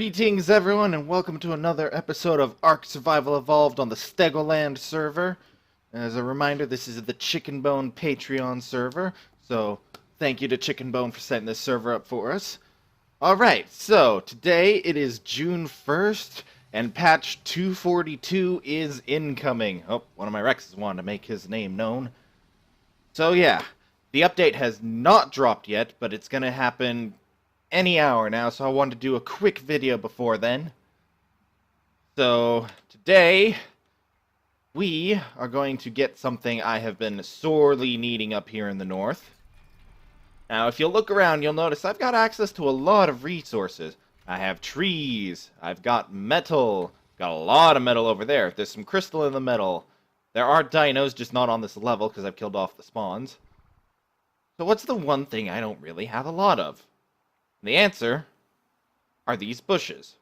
Greetings everyone and welcome to another episode of ARK Survival Evolved on the Stegoland server. As a reminder, this is the Chicken Bone Patreon server, so thank you to Chicken Bone for setting this server up for us. Alright, so today it is June 1st and patch 242 is incoming. Oh, one of my Rexes wanted to make his name known. So yeah, the update has not dropped yet, but it's gonna happen any hour now, so I wanted to do a quick video before then. So, today, we are going to get something I have been sorely needing up here in the north. Now, if you look around, you'll notice I've got access to a lot of resources. I have trees, I've got metal, got a lot of metal over there. There's some crystal in the metal. There are dinos, just not on this level, because I've killed off the spawns. So what's the one thing I don't really have a lot of? The answer are these bushes.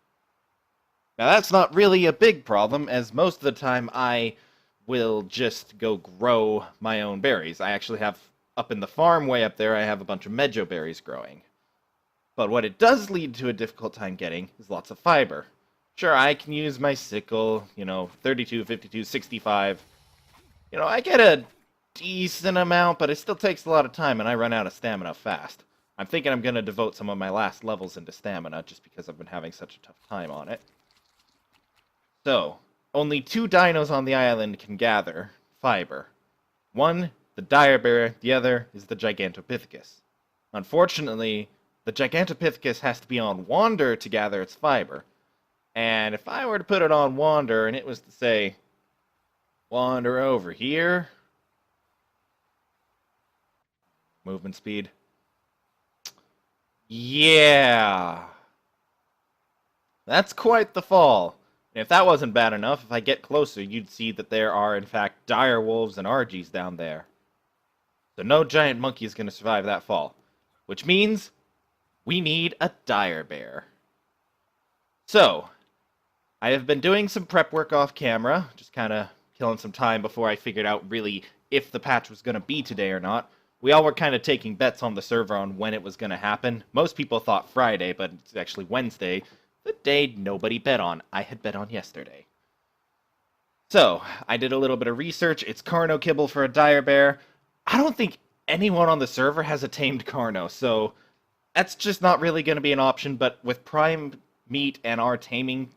Now that's not really a big problem, as most of the time I will just go grow my own berries. I actually have, up in the farm way up there, I have a bunch of mejo berries growing. But what it does lead to a difficult time getting is lots of fiber. Sure, I can use my sickle, 32, 52, 65. I get a decent amount, but it still takes a lot of time and I run out of stamina fast. I'm thinking I'm going to devote some of my last levels into stamina, just because I've been having such a tough time on it. So, only 2 dinos on the island can gather fiber. One, the dire bear, the other is the Gigantopithecus. Unfortunately, the Gigantopithecus has to be on Wander to gather its fiber. And if I were to put it on Wander, and it was to say, wander over here, movement speed, yeah, that's quite the fall. And if that wasn't bad enough, if I get closer, you'd see that there are, in fact, dire wolves and RGs down there. So no giant monkey is going to survive that fall. Which means we need a dire bear. So, I have been doing some prep work off camera, just kind of killing some time before I figured out really if the patch was going to be today or not. We all were kind of taking bets on the server on when it was going to happen. Most people thought Friday, but it's actually Wednesday. The day nobody bet on. I had bet on yesterday. So, I did a little bit of research. It's Carno kibble for a dire bear. I don't think anyone on the server has a tamed Carno, so that's just not really going to be an option, but with prime meat and our taming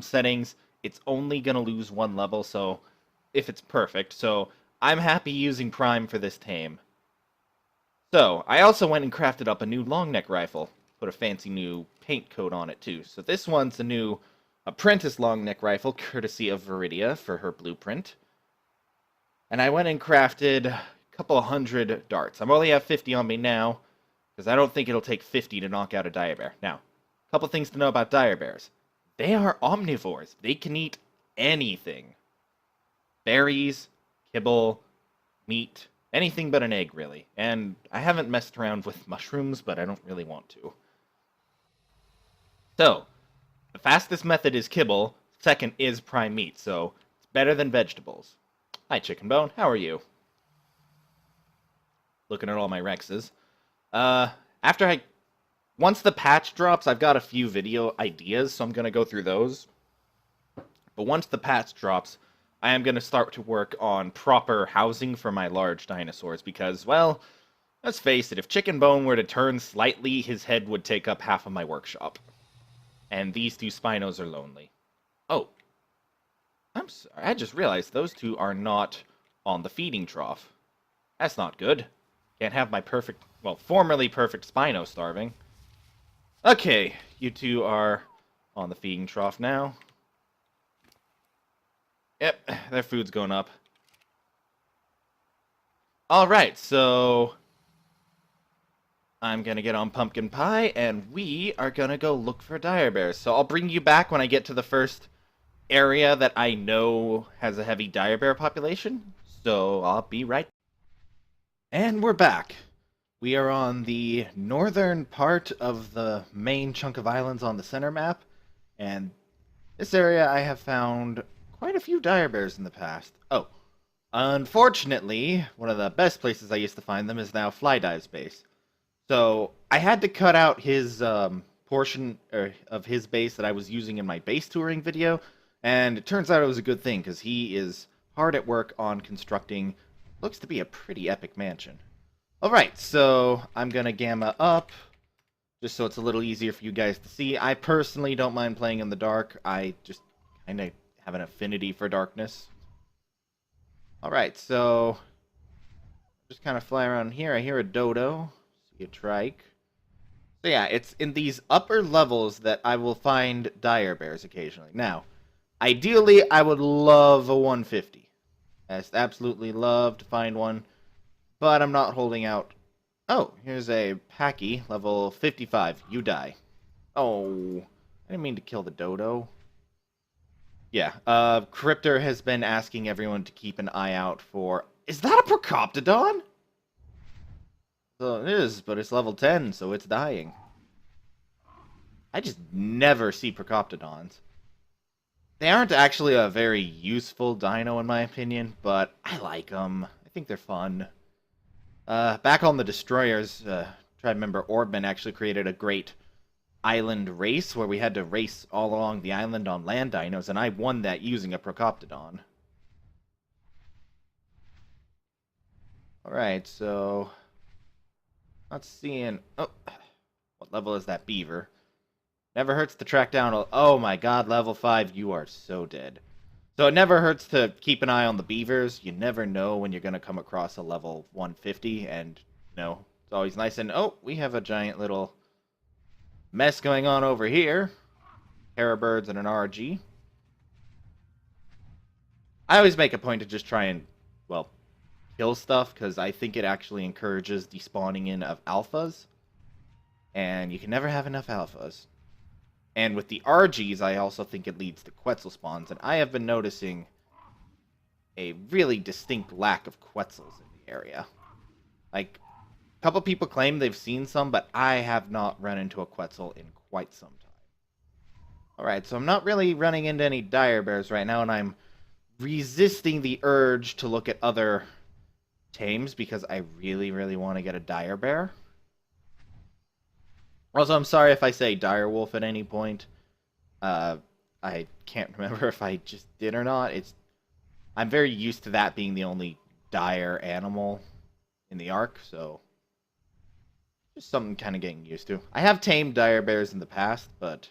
settings, it's only going to lose 1 level, so if it's perfect. So, I'm happy using prime for this tame. So, I also went and crafted up a new long neck rifle. Put a fancy new paint coat on it too. So this one's a new apprentice long neck rifle, courtesy of Viridia for her blueprint. And I went and crafted a couple of 100 darts. I only have 50 on me now, because I don't think it'll take 50 to knock out a dire bear. Now, a couple things to know about dire bears. They are omnivores. They can eat anything. Berries, kibble, meat, anything but an egg, really. And I haven't messed around with mushrooms, but I don't really want to. So, the fastest method is kibble, second is prime meat, so it's better than vegetables. Hi, Chicken Bone, how are you? Looking at all my Rexes. Once the patch drops, I've got a few video ideas, so I'm going to go through those. But once the patch drops, I am going to start to work on proper housing for my large dinosaurs because, well, let's face it, if Chicken Bone were to turn slightly, his head would take up half of my workshop. And these 2 Spinos are lonely. Oh. I'm sorry, I just realized those 2 are not on the feeding trough. That's not good. Can't have my formerly perfect Spino starving. Okay, you 2 are on the feeding trough now. Yep, their food's going up. Alright, so I'm gonna get on pumpkin pie, and we are gonna go look for dire bears. So I'll bring you back when I get to the first area that I know has a heavy dire bear population. So I'll be right. And we're back. We are on the northern part of the main chunk of islands on the center map, and this area I have found quite a few dire bears in the past. Oh, unfortunately, one of the best places I used to find them is now Flydive's base. So I had to cut out his portion of his base that I was using in my base touring video, and it turns out it was a good thing, because he is hard at work on constructing, looks to be a pretty epic mansion. Alright, so I'm going to gamma up, just so it's a little easier for you guys to see. I personally don't mind playing in the dark. I just kind of have an affinity for darkness. Alright, so just kind of fly around here. I hear a dodo, see a trike. So yeah, it's in these upper levels that I will find dire bears occasionally. Now, ideally, I would love a 150. I just absolutely love to find one, but I'm not holding out. Oh, here's a Packy, level 55. You die. Oh, I didn't mean to kill the dodo. Yeah, Cryptor has been asking everyone to keep an eye out for... Is that a Procoptodon? So it is, but it's level 10, so it's dying. I just never see Procoptodons. They aren't actually a very useful dino, in my opinion, but I like them. I think they're fun. Back on the Destroyers, try to remember, Orbman actually created a great island race where we had to race all along the island on land dinos, and I won that using a Procoptodon. Alright, so... Not seeing... Oh, what level is that beaver? Never hurts to track down a... Oh my god, level 5, you are so dead. So it never hurts to keep an eye on the beavers. You never know when you're going to come across a level 150, and, you know, it's always nice. And, oh, we have a giant little mess going on over here. Birds and an RG. I always make a point to just try and, well, kill stuff, because I think it actually encourages the spawning in of alphas. And you can never have enough alphas. And with the RGs, I also think it leads to Quetzal spawns, and I have been noticing a really distinct lack of Quetzals in the area. Like, a couple people claim they've seen some, but I have not run into a Quetzal in quite some time. Alright, so I'm not really running into any dire bears right now, and I'm resisting the urge to look at other tames, because I really, really want to get a dire bear. Also, I'm sorry if I say direwolf at any point. I can't remember if I just did or not. I'm very used to that being the only dire animal in the ARK, so just something kind of getting used to. I have tamed dire bears in the past, but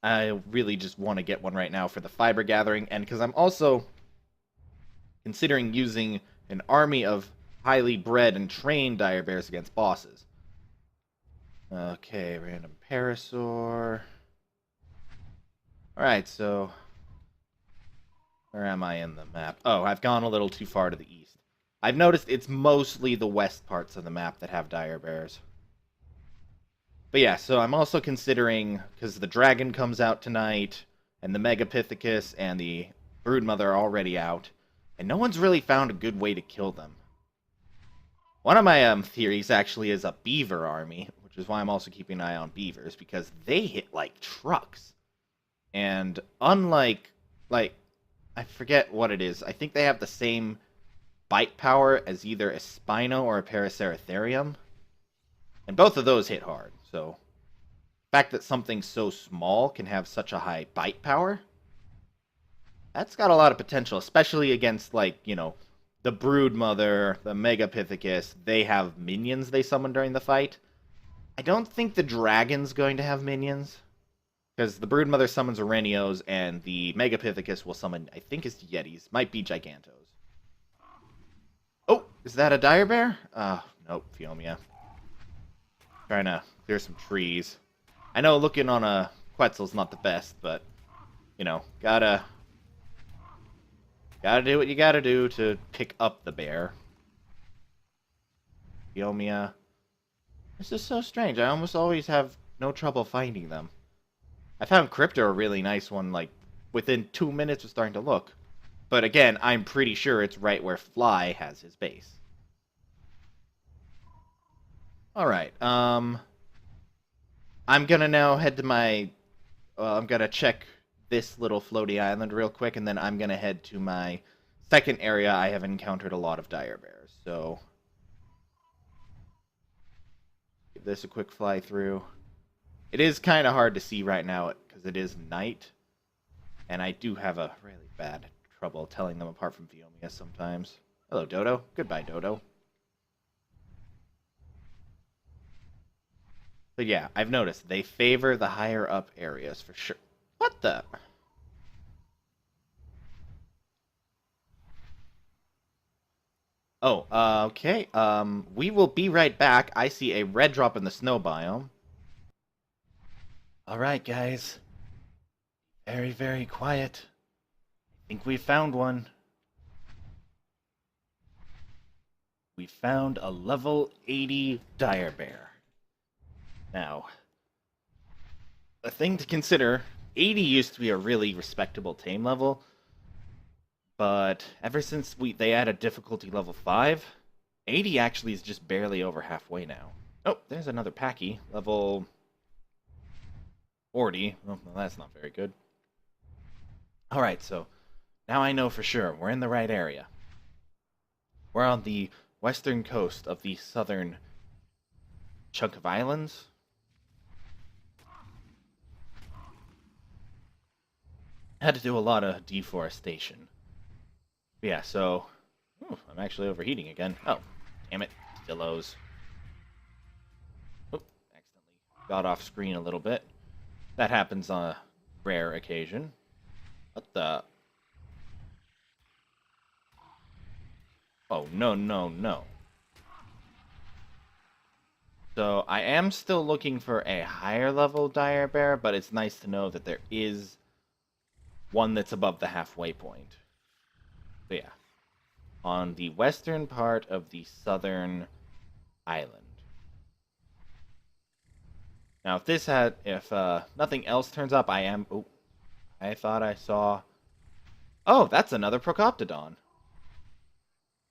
I really just want to get one right now for the fiber gathering, and because I'm also considering using an army of highly bred and trained dire bears against bosses. Okay, random parasaur. Alright, so... Where am I in the map? Oh, I've gone a little too far to the east. I've noticed it's mostly the west parts of the map that have dire bears. But yeah, so I'm also considering, because the dragon comes out tonight, and the Megapithecus and the Broodmother are already out, and no one's really found a good way to kill them. One of my theories actually is a beaver army, which is why I'm also keeping an eye on beavers, because they hit like trucks. And unlike, I forget what it is, I think they have the same bite power as either a Spino or a Paraceratherium. And both of those hit hard, so the fact that something so small can have such a high bite power, that's got a lot of potential, especially against, like, you know, the Broodmother, the Megapithecus. They have minions they summon during the fight. I don't think the dragon's going to have minions, because the Broodmother summons Arenios, and the Megapithecus will summon, I think it's Yetis. Might be Gigantos. Oh, is that a dire bear? Nope, Phiomia. Trying to clear some trees. I know looking on a Quetzal's not the best, but, you know, gotta do what you gotta do to pick up the bear. Phiomia. This is so strange. I almost always have no trouble finding them. I found Cryptor a really nice one, like, within 2 minutes of starting to look. But again, I'm pretty sure it's right where Fly has his base. Alright, I'm gonna now head to my... I'm gonna check this little floaty island real quick, and then I'm gonna head to my second area. I have encountered a lot of dire bears, so... Give this a quick fly through. It is kind of hard to see right now because it is night. And I do have a really bad trouble telling them apart from Viomia sometimes. Hello, Dodo. Goodbye, Dodo. But yeah, I've noticed they favor the higher up areas for sure. What the? Oh, okay. We will be right back. I see a red drop in the snow biome. Alright, guys. Very, very quiet. I think we found one. We found a level 80 dire bear. Now, a thing to consider, 80 used to be a really respectable tame level, but ever since they added difficulty level 5, 80 actually is just barely over halfway now. Oh, there's another Packy, level 40. Well, that's not very good. Alright, so now I know for sure we're in the right area. We're on the western coast of the southern chunk of islands. Had to do a lot of deforestation. Yeah, so... Ooh, I'm actually overheating again. Oh, damn it. Dillos. Oh, accidentally got off screen a little bit. That happens on a rare occasion. What the... Oh, no, no, no. So, I am still looking for a higher level dire bear, but it's nice to know that there is one that's above the halfway point. So yeah. On the western part of the southern island. Now, if nothing else turns up, oh, I thought I saw... Oh, that's another Procoptodon.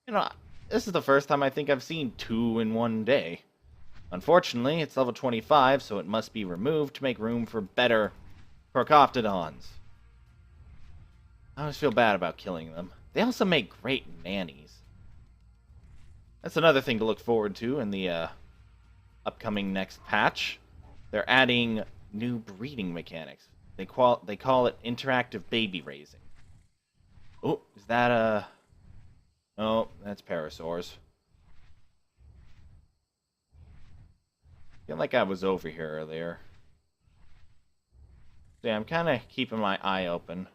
You know, this is the first time I think I've seen 2 in one day. Unfortunately, it's level 25, so it must be removed to make room for better Procoptodons. I always feel bad about killing them. They also make great nannies. That's another thing to look forward to in the upcoming next patch. They're adding new breeding mechanics. They call it interactive baby raising. Oh, is that a... Oh, that's parasaurs. I feel like I was over here earlier. So yeah, I'm kind of keeping my eye open.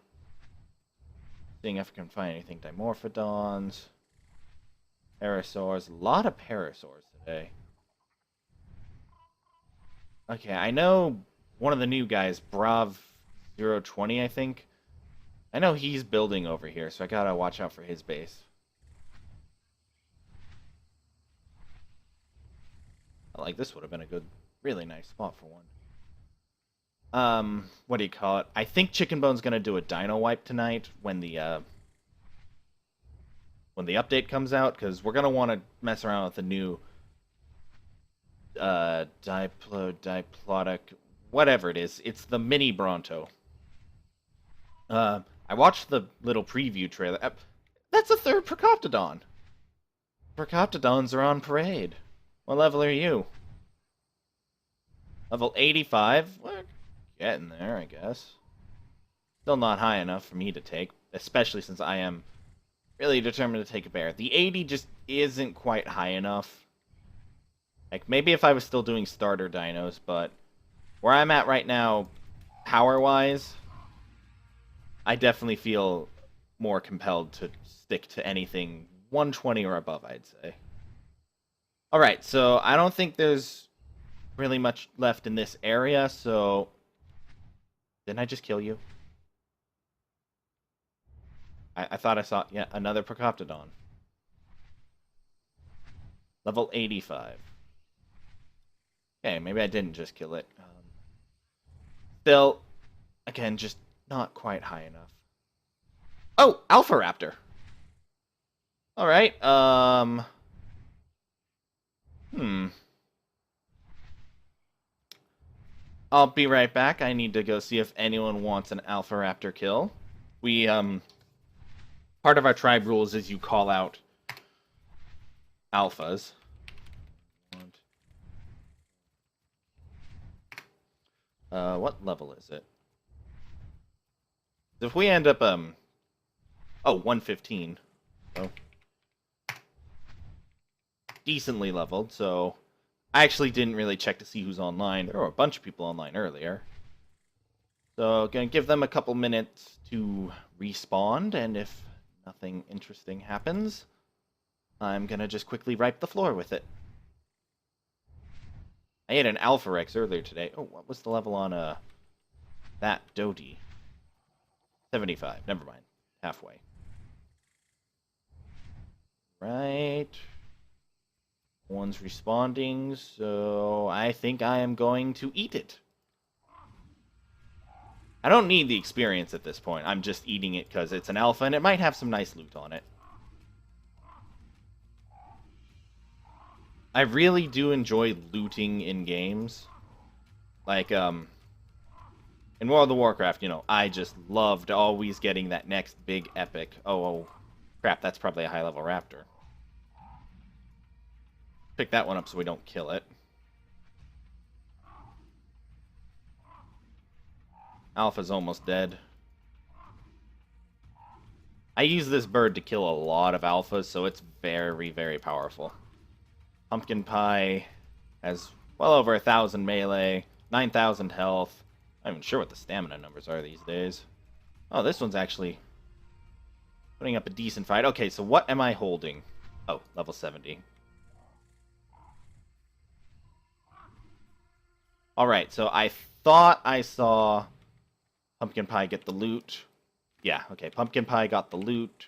Seeing if I can find anything. Dimorphodons. Parasaurs. A lot of parasaurs today. Okay, I know one of the new guys, Brav020, I think. I know he's building over here, so I gotta watch out for his base. Like, this would have been a good, really nice spot for one. What do you call it? I think Chicken Bone's gonna do a dino wipe tonight when the update comes out, because we're gonna want to mess around with the new diplodic, whatever it is. It's the mini Bronto. I watched the little preview trailer. That's a third Procoptodon. Procoptodons are on parade. What level are you? Level 85? We're getting there, I guess. Still not high enough for me to take, especially since I am really determined to take a bear. The 80 just isn't quite high enough. Like, maybe if I was still doing starter dinos, but where I'm at right now, power-wise, I definitely feel more compelled to stick to anything 120 or above, I'd say. Alright, so I don't think there's really much left in this area, so... Didn't I just kill you? I thought I saw, yeah, another Procoptodon. Level 85. Okay, maybe I didn't just kill it. Still, again, just not quite high enough. Oh, Alpha Raptor. Alright, I'll be right back. I need to go see if anyone wants an Alpha Raptor kill. We, part of our tribe rules is you call out alphas. What level is it? If we end up, oh, 115. So, decently leveled, so I actually didn't really check to see who's online. There were a bunch of people online earlier. So, gonna give them a couple minutes to respawn, and if nothing interesting happens, I'm gonna just quickly wipe the floor with it. I ate an Alpha Rex earlier today. Oh, what was the level on, that Dodie? 75. Never mind. Halfway. Right. One's responding, so I think I am going to eat it. I don't need the experience at this point. I'm just eating it because it's an alpha, and it might have some nice loot on it. I really do enjoy looting in games. Like, in World of Warcraft, you know, I just loved always getting that next big epic. Oh, crap, that's probably a high-level raptor. Pick that one up so we don't kill it. Alpha's almost dead. I use this bird to kill a lot of alphas, so it's very, very powerful. Pumpkin Pie has well over 1,000 melee, 9,000 health. I'm not even sure what the stamina numbers are these days. Oh, this one's actually putting up a decent fight. Okay, so what am I holding? Oh, level 70. Alright, so I thought I saw Pumpkin Pie get the loot. Yeah, okay, Pumpkin Pie got the loot.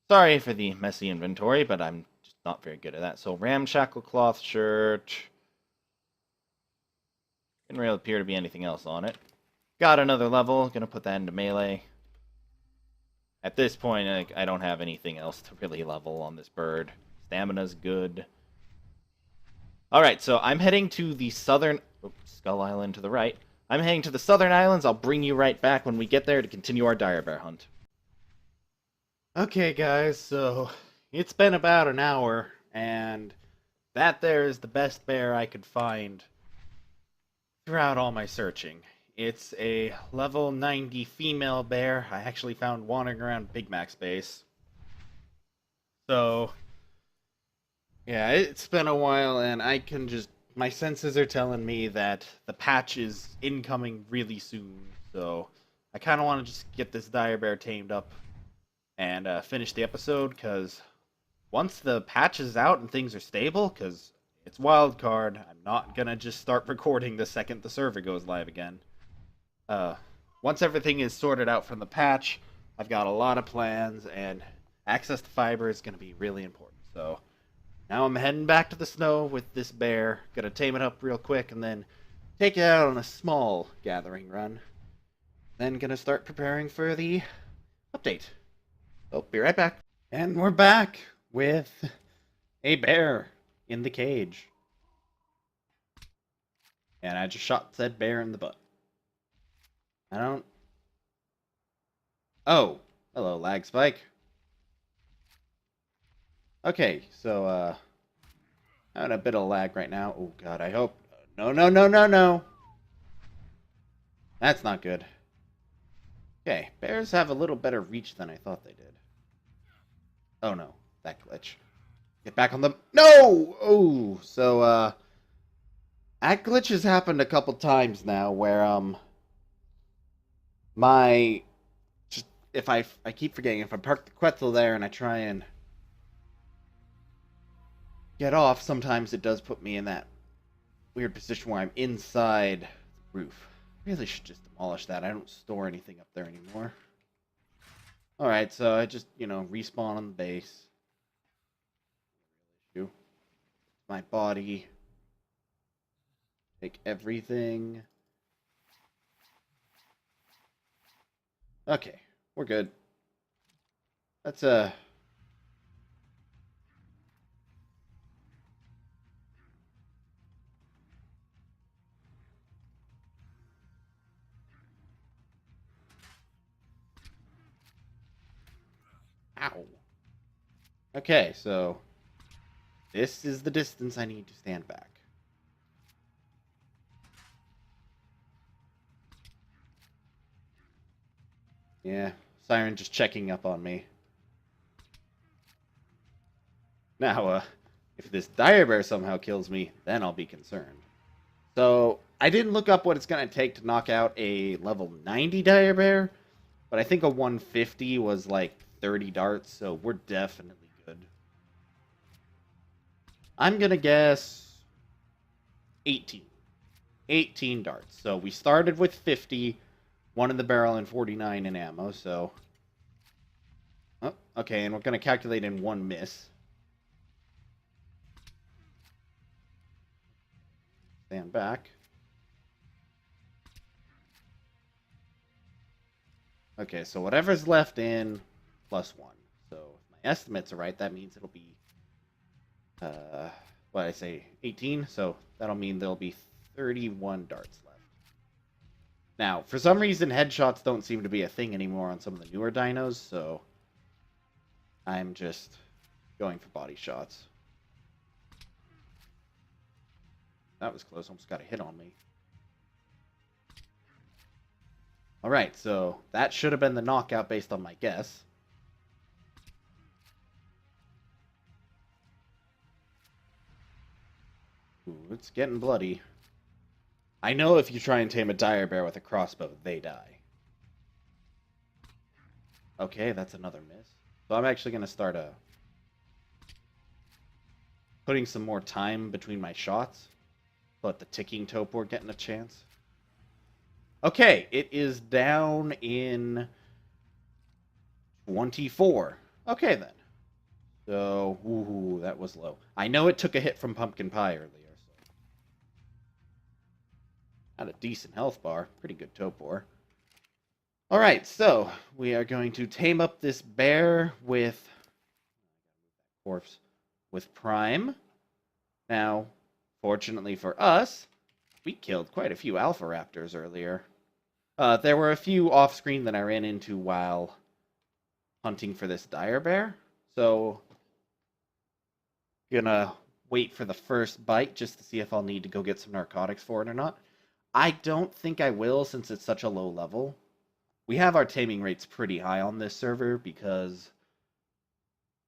Sorry for the messy inventory, but I'm just not very good at that. So, Ramshackle Cloth Shirt. Didn't really appear to be anything else on it. Got another level, gonna put that into melee. At this point, I don't have anything else to really level on this bird. Stamina's good. Alright, so I'm heading to the southern... Oops, Skull Island to the right. I'm heading to the southern islands. I'll bring you right back when we get there to continue our dire bear hunt. Okay, guys, so it's been about an hour, and that there is the best bear I could find throughout all my searching. It's a level 90 female bear. I actually found wandering around Big Mac's base. So, yeah, it's been a while, and I can just... My senses are telling me that the patch is incoming really soon, so I kind of want to just get this dire bear tamed up and finish the episode, because once the patch is out and things are stable, because it's wild card, I'm not going to just start recording the second the server goes live again. Once everything is sorted out from the patch, I've got a lot of plans, and access to fiber is going to be really important, so... Now I'm heading back to the snow with this bear. Gonna tame it up real quick and then take it out on a small gathering run. Then gonna start preparing for the update. Oh, be right back. And we're back with a bear in the cage. And I just shot said bear in the butt. I don't... Oh, hello, lag spike. Okay, so, having a bit of lag right now. Oh, God, I hope... No, no, no, no, no! That's not good. Okay, bears have a little better reach than I thought they did. Oh, no. That glitch. Get back on the... No! Oh, so, that glitch has happened a couple times now where, my... Just, if I keep forgetting, if I park the Quetzal there and I try and... get off, sometimes it does put me in that weird position where I'm inside the roof. Really should just demolish that. I don't store anything up there anymore. Alright, so I just, respawn on the base. My body. Take everything. Okay, we're good. That's, Ow. Okay, so this is the distance I need to stand back. Yeah, Siren just checking up on me. Now, if this dire bear somehow kills me, then I'll be concerned. So, I didn't look up what it's going to take to knock out a level 90 dire bear, but I think a 150 was like 30 darts, so we're definitely good. I'm going to guess 18. 18 darts. So we started with 50, one in the barrel and 49 in ammo, so... Oh, okay, and we're going to calculate in one miss. Stand back. Okay, so whatever's left in, plus 1. So if my estimates are right, that means it'll be... what did I say? 18? So that'll mean there'll be 31 darts left. Now, for some reason, headshots don't seem to be a thing anymore on some of the newer dinos, so I'm just going for body shots. That was close, almost got a hit on me. Alright, so that should have been the knockout based on my guess. Ooh, it's getting bloody. I know if you try and tame a dire bear with a crossbow, they die. Okay, that's another miss. So I'm actually going to start putting some more time between my shots. Let the ticking topor getting a chance. Okay, it is down in 24. Okay, then. So, ooh, that was low. I know it took a hit from pumpkin pie earlier. So. Had a decent health bar. Pretty good topor. Alright, so we are going to tame up this bear with... corpse. With Prime. Now, fortunately for us, we killed quite a few Alpha Raptors earlier. There were a few off-screen that I ran into while hunting for this dire bear. So, gonna wait for the first bite just to see if I'll need to go get some narcotics for it or not. I don't think I will since it's such a low level. We have our taming rates pretty high on this server because,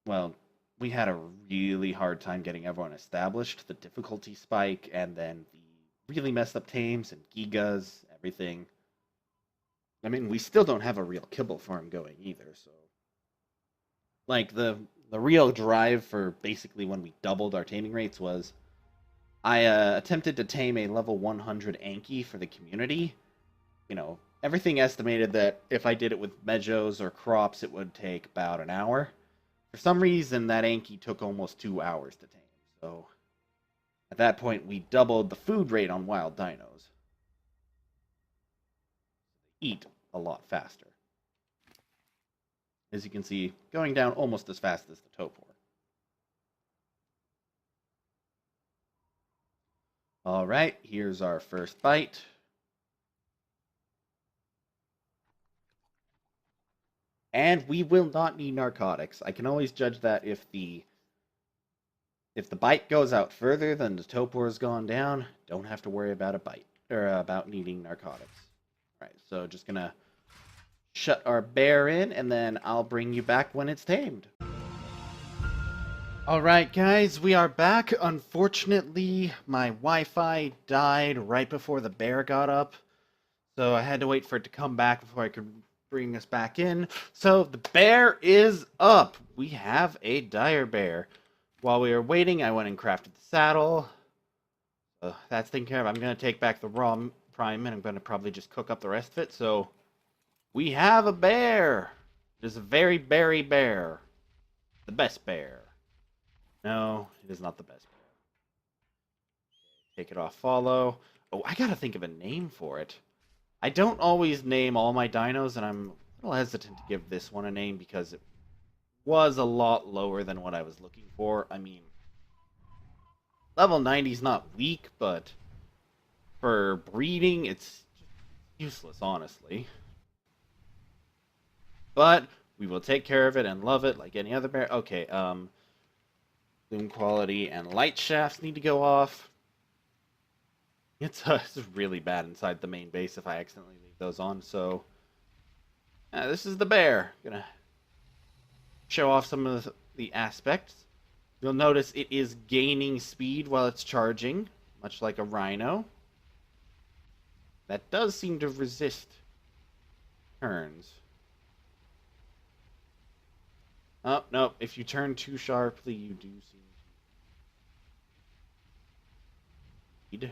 well, we had a really hard time getting everyone established. The difficulty spike and then the really messed up tames and gigas, everything. I mean, we still don't have a real kibble farm going either, so... Like, the real drive for basically when we doubled our taming rates was... I attempted to tame a level 100 Anki for the community. You know, everything estimated that if I did it with Mejos or crops, it would take about an hour. For some reason, that Anki took almost 2 hours to tame, so... At that point, we doubled the food rate on wild dinos. Eat a lot faster. As you can see, going down almost as fast as the topor. Alright, here's our first bite. And we will not need narcotics. I can always judge that if the bite goes out further than the topor has gone down, don't have to worry about a bite, or about needing narcotics. Alright, so just gonna shut our bear in, and then I'll bring you back when it's tamed. Alright guys, we are back. Unfortunately, my Wi-Fi died right before the bear got up, so I had to wait for it to come back before I could bring us back in. So the bear is up. We have a dire bear. While we were waiting, I went and crafted the saddle. That's taken care of. I'm going to take back the raw prime, and I'm going to probably just cook up the rest of it. So we have a bear. It is a very berry bear. The best bear. No, it is not the best bear. Take it off follow. Oh, I got to think of a name for it. I don't always name all my dinos, and I'm a little hesitant to give this one a name because it was a lot lower than what I was looking for. I mean, level 90 is not weak, but for breeding, it's useless, honestly. But we will take care of it and love it like any other bear. Okay, bloom quality and light shafts need to go off. It's really bad inside the main base if I accidentally leave those on, so This is the bear. Gonna show off some of the aspects. You'll notice it is gaining speed while it's charging, much like a rhino. That does seem to resist turns. Oh, no, if you turn too sharply, you do seem to...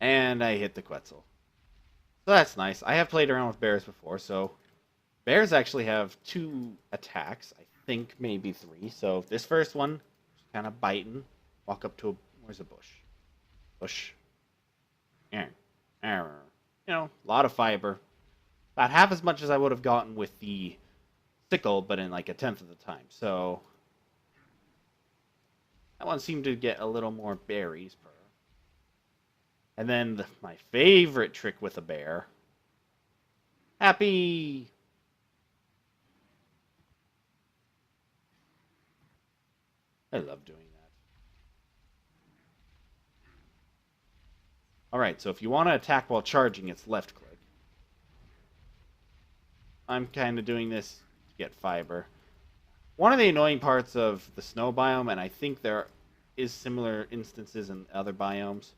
And I hit the Quetzal. So that's nice. I have played around with bears before, so... Bears actually have 2 attacks. I think maybe 3. So this first one, just kind of biting. Walk up to a... Where's a bush? Bush. Yeah. You know, a lot of fiber. About half as much as I would have gotten with the sickle, but in like a tenth of the time. So that one seemed to get a little more berries per. And then my favorite trick with a bear. Happy. I love doing that. Alright, so if you want to attack while charging, it's left click. I'm kind of doing this to get fiber. One of the annoying parts of the snow biome, and I think there is similar instances in other biomes,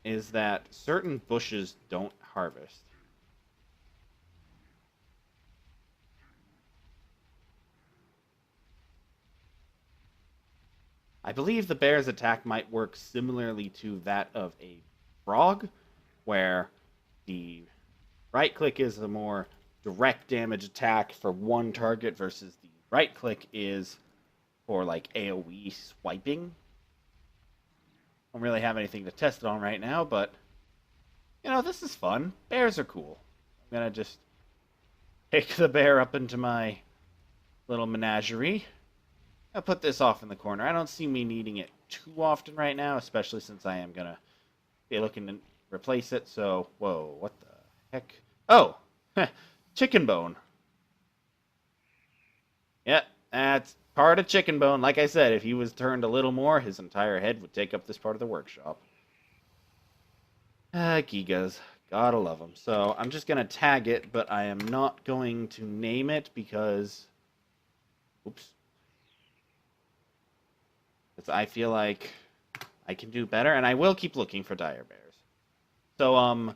is that certain bushes don't harvest. I believe the bear's attack might work similarly to that of a frog, where the right click is a more direct damage attack for one target versus the right click is for like AoE swiping. Don't really have anything to test it on right now, but you know, this is fun. Bears are cool. I'm gonna just pick the bear up into my little menagerie. I'll put this off in the corner. I don't see me needing it too often right now, especially since I am gonna be looking to replace it. So, whoa, what the heck? Oh, chicken bone. Yeah, that's part of chicken bone. Like I said, if he was turned a little more, his entire head would take up this part of the workshop. Gigas. Gotta love them. So I'm just going to tag it, but I am not going to name it because... Oops. Because I feel like I can do better, and I will keep looking for dire bears. So,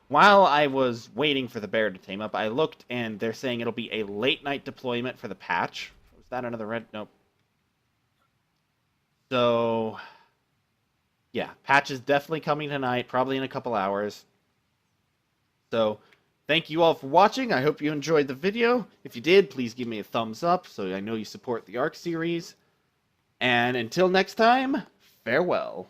while I was waiting for the bear to tame up, I looked, and they're saying it'll be a late-night deployment for the patch. Was that another red? Nope. So, yeah, patch is definitely coming tonight, probably in a couple hours. So, thank you all for watching. I hope you enjoyed the video. If you did, please give me a thumbs up so I know you support the ARK series. And until next time, farewell.